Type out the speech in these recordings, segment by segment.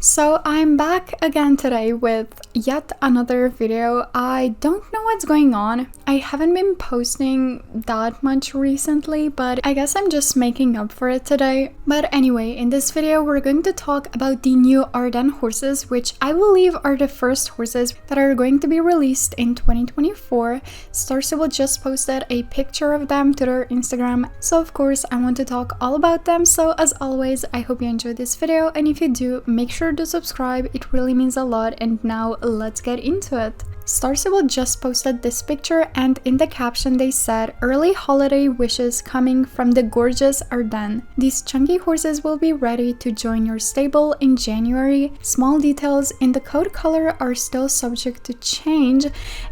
So I'm back again today with yet another video. I don't know what's going on. I haven't been posting that much recently, but I guess I'm just making up for it today. But anyway, in this video we're going to talk about the new Ardan horses, which I believe are the first horses that are going to be released in 2024. Star Stable just posted a picture of them to their Instagram, so of course I want to talk all about them. So as always, I hope you enjoyed this video, and if you do, make sure to subscribe, it really means a lot. And now let's get into it. Star Stable just posted this picture, and in the caption they said, "Early holiday wishes coming from the gorgeous Ardennes. These chunky horses will be ready to join your stable in January. Small details in the coat color are still subject to change."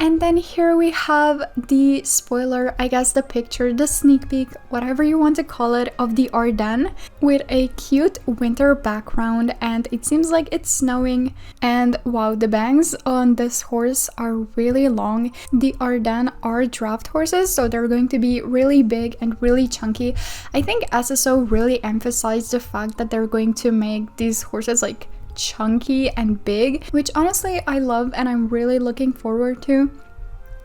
And then here we have the spoiler, I guess the picture, the sneak peek, whatever you want to call it, of the Ardennes with a cute winter background, and it seems like it's snowing. And wow, the bangs on this horse are really long. The Ardennes are draft horses, so they're going to be really big and really chunky. I think SSO really emphasized the fact that they're going to make these horses like chunky and big, which honestly I love and I'm really looking forward to.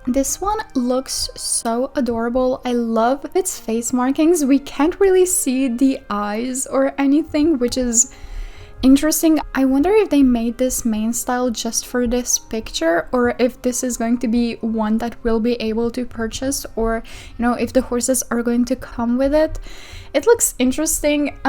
This one looks so adorable. I love its face markings. We can't really see the eyes or anything, which is interesting. I wonder if they made this main style just for this picture, or if this is going to be one that we'll be able to purchase, or if the horses are going to come with it. It looks interesting.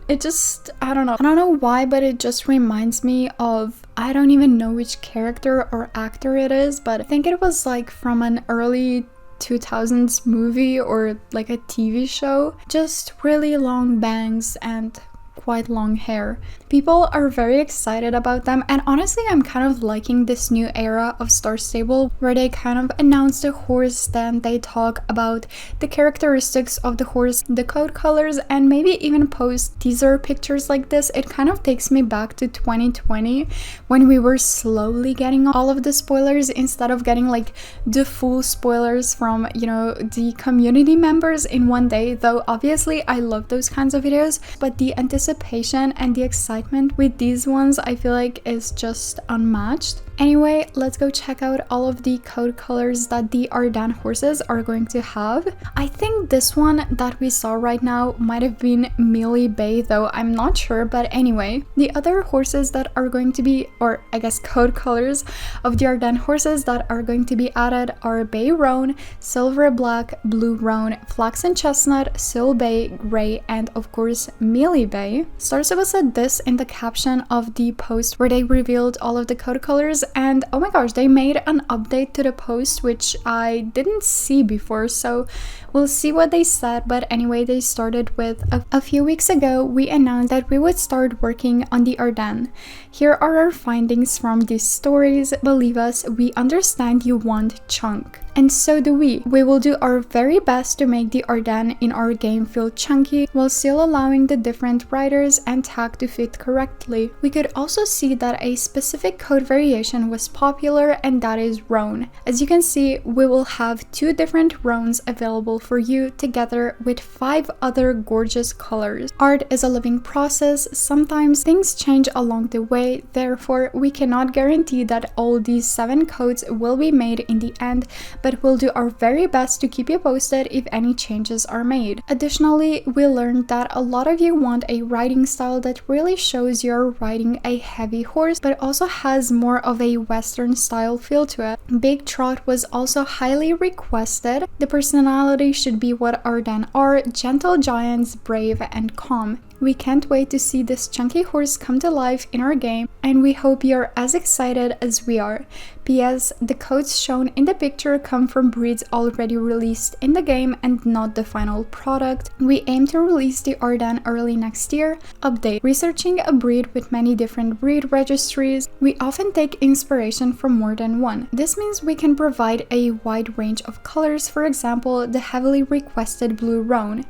It just, I don't know why, but it just reminds me of, I don't even know which character or actor it is, but I think it was like from an early 2000s movie or like a TV show. Just really long bangs and quite long hair. People are very excited about them, and honestly I'm kind of liking this new era of Star Stable where they kind of announce the horse, then they talk about the characteristics of the horse, the coat colors, and maybe even post teaser pictures like this. It kind of takes me back to 2020 when we were slowly getting all of the spoilers instead of getting like the full spoilers from the community members in one day. Though obviously I love those kinds of videos, but the anticipation and the excitement with these ones I feel like is just unmatched. Anyway, let's go check out all of the coat colors that the Ardan horses are going to have. I think this one that we saw right now might have been Mealy Bay, though I'm not sure. But anyway, the other horses that are going to be, or I guess coat colors of the Ardan horses that are going to be added are Bay Roan, Silver Black, Blue Roan, Flaxen Chestnut, Sil Bay, Grey, and of course Mealy Bay. Star Stable said this in the caption of the post where they revealed all of the coat colors. And oh my gosh, they made an update to the post which I didn't see before, so we'll see what they said. But anyway, they started with a few weeks ago we announced that we would start working on the Ardennes. Here are our findings from these stories. Believe us, we understand you want chunk. And so do we. We will do our very best to make the Ardennes in our game feel chunky while still allowing the different riders and tag to fit correctly. We could also see that a specific coat variation was popular, and that is Roan. As you can see, we will have 2 different Roans available for you together with 5 other gorgeous colors. Art is a living process. Sometimes things change along the way, therefore we cannot guarantee that all these 7 coats will be made in the end, but we'll do our very best to keep you posted if any changes are made. Additionally, we learned that a lot of you want a riding style that really shows you're riding a heavy horse but also has more of a western style feel to it. Big Trot was also highly requested. The personality should be what Ardennes are: gentle giants, brave and calm. We can't wait to see this chunky horse come to life in our game, and we hope you're as excited as we are. P.S. The coats shown in the picture come from breeds already released in the game and not the final product. We aim to release the Ardennes early next year. Update: researching a breed with many different breed registries, we often take inspiration from more than one. This means we can provide a wide range of colors, for example, the heavily requested Blue Roan.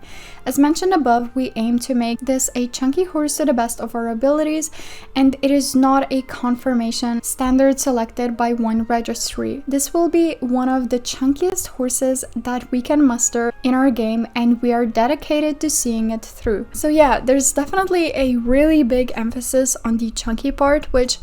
As mentioned above, we aim to make this a chunky horse to the best of our abilities, and it is not a conformation standard selected by one 1 registry. This will be one of the chunkiest horses that we can muster in our game, and we are dedicated to seeing it through. So yeah, there's definitely a really big emphasis on the chunky part, which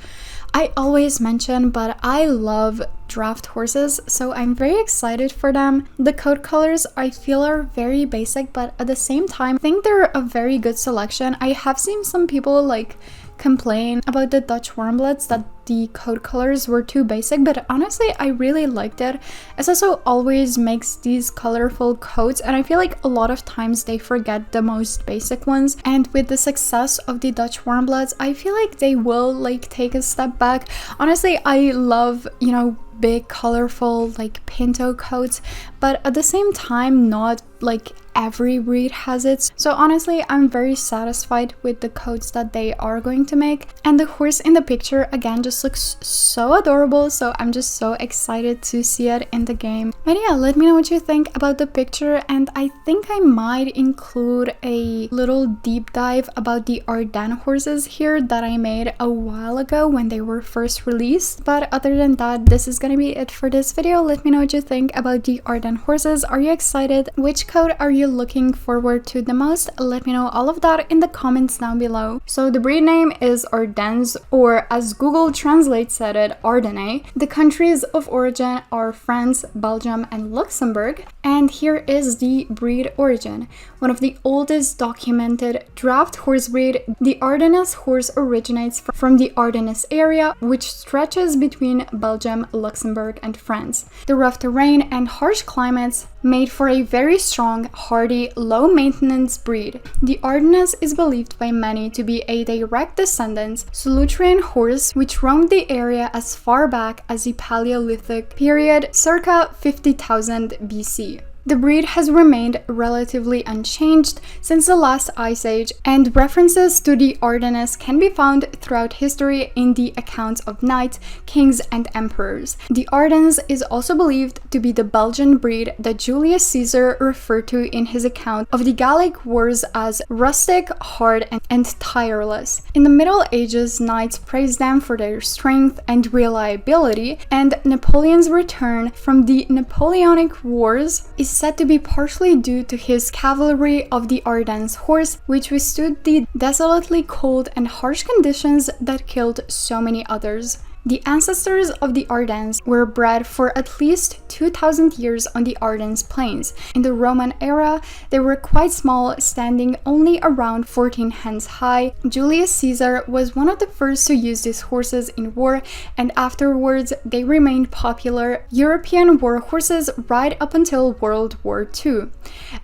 I always mention, but I love draft horses, so I'm very excited for them. The coat colors I feel are very basic, but at the same time I think they're a very good selection. I have seen some people like complain about the Dutch Warmbloods that the coat colors were too basic, but honestly I really liked it. SSO always makes these colorful coats, and I feel like a lot of times they forget the most basic ones, and with the success of the Dutch Warmbloods I feel like they will like take a step back. Honestly, I love, you know, big colorful like pinto coats, but at the same time not like every breed has it. So honestly, I'm very satisfied with the coats that they are going to make, and the horse in the picture again just looks so adorable, so I'm just so excited to see it in the game. But yeah, let me know what you think about the picture, and I think I might include a little deep dive about the Ardennes horses here that I made a while ago when they were first released. But other than that, this is gonna be it for this video. Let me know what you think about the Ardennes horses. Are you excited? Which coat are you looking forward to the most? Let me know all of that in the comments down below. So the breed name is Ardennes, or as Google translates it, Ardennes. The countries of origin are France, Belgium, and Luxembourg. And here is the breed origin. One of the oldest documented draft horse breed, the Ardennes horse originates from the Ardennes area, which stretches between Belgium, Luxembourg, and France. The rough terrain and harsh climates made for a very strong, hardy, low-maintenance breed. The Ardennes is believed by many to be a direct descendant of Solutrean horse, which roamed the area as far back as the Paleolithic period, circa 50,000 BC. The breed has remained relatively unchanged since the last ice age, and references to the Ardennes can be found throughout history in the accounts of knights, kings, and emperors. The Ardennes is also believed to be the Belgian breed that Julius Caesar referred to in his account of the Gallic Wars as rustic, hard, and tireless. In the Middle Ages, knights praised them for their strength and reliability, and Napoleon's return from the Napoleonic Wars is said to be partially due to his cavalry of the Ardennes horse, which withstood the desolately cold and harsh conditions that killed so many others. The ancestors of the Ardennes were bred for at least 2,000 years on the Ardennes plains. In the Roman era, they were quite small, standing only around 14 hands high. Julius Caesar was one of the first to use these horses in war, and afterwards they remained popular European war horses right up until World War II.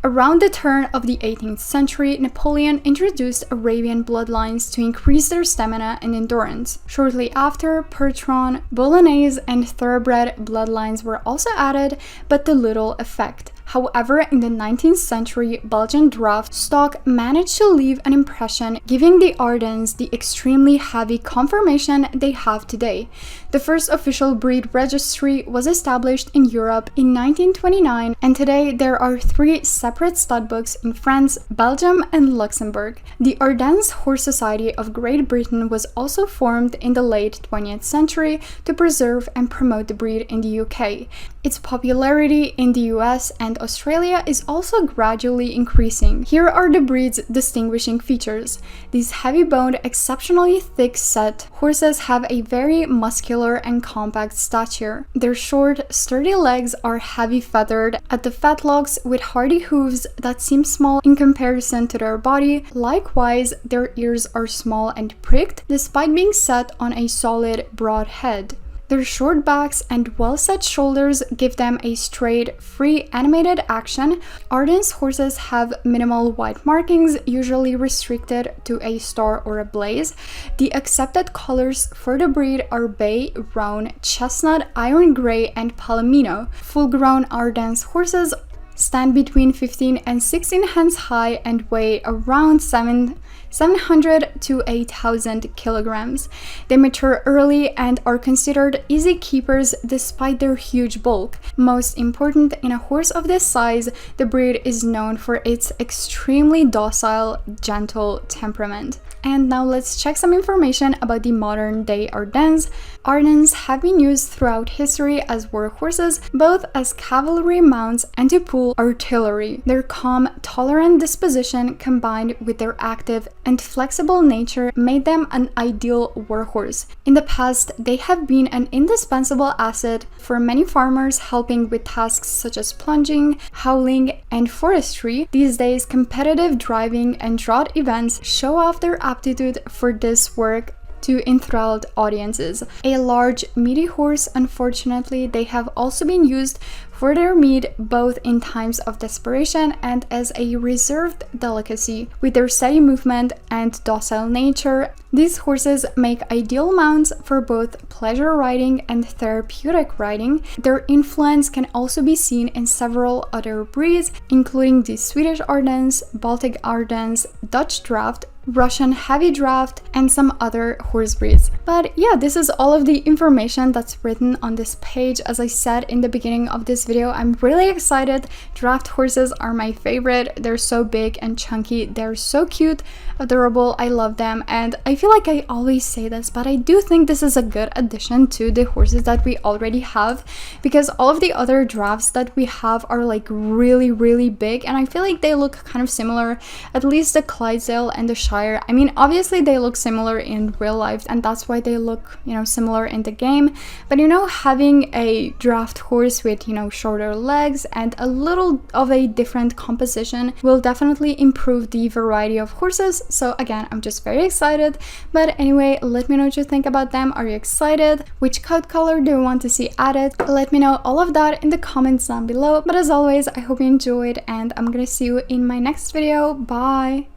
Around the turn of the 18th century, Napoleon introduced Arabian bloodlines to increase their stamina and endurance. Shortly after, Percheron, Bolognese, and Thoroughbred bloodlines were also added, but to little effect. However, in the 19th century, Belgian draft stock managed to leave an impression, giving the Ardennes the extremely heavy conformation they have today. The first official breed registry was established in Europe in 1929, and today there are 3 separate stud books in France, Belgium, and Luxembourg. The Ardennes Horse Society of Great Britain was also formed in the late 20th century to preserve and promote the breed in the UK. Its popularity in the US and Australia is also gradually increasing. Here are the breed's distinguishing features. These heavy-boned, exceptionally thick-set horses have a very muscular and compact stature. Their short, sturdy legs are heavy-feathered at the fetlocks with hardy hooves that seem small in comparison to their body. Likewise, their ears are small and pricked, despite being set on a solid, broad head. Their short backs and well-set shoulders give them a straight, free, animated action. Ardennes horses have minimal white markings, usually restricted to a star or a blaze. The accepted colors for the breed are bay, roan, chestnut, iron gray, and palomino. Full-grown Ardennes horses stand between 15 and 16 hands high and weigh around 7 700 to 8,000 kilograms. They mature early and are considered easy keepers despite their huge bulk. Most important, in a horse of this size, the breed is known for its extremely docile, gentle temperament. And now let's check some information about the modern day Ardennes. Ardennes have been used throughout history as war horses, both as cavalry mounts and to pull artillery. Their calm, tolerant disposition combined with their active and flexible nature made them an ideal war horse. In the past, they have been an indispensable asset for many farmers, helping with tasks such as plunging, howling, and forestry. These days, competitive driving and drought events show off their aptitude for this work to enthralled audiences. A large, meaty horse, unfortunately, they have also been used for their meat both in times of desperation and as a reserved delicacy. With their steady movement and docile nature, these horses make ideal mounts for both pleasure riding and therapeutic riding. Their influence can also be seen in several other breeds, including the Swedish Ardennes, Baltic Ardennes, Dutch Draft, Russian heavy draft, and some other horse breeds. But yeah, this is all of the information that's written on this page. As I said in the beginning of this video, I'm really excited. Draft horses are my favorite. They're so big and chunky. They're so cute, adorable. I love them, and I feel like I always say this, but I do think this is a good addition to the horses that we already have, because all of the other drafts that we have are like really big, and I feel like they look kind of similar, at least the Clydesdale and the Shire. I mean, obviously they look similar in real life, and that's why they look, you know, similar in the game, but you know, having a draft horse with, you know, shorter legs and a little of a different composition will definitely improve the variety of horses. So again, I'm just very excited. But anyway, let me know what you think about them. Are you excited? Which coat color do you want to see added? Let me know all of that in the comments down below. But as always, I hope you enjoyed, and I'm gonna see you in my next video. Bye!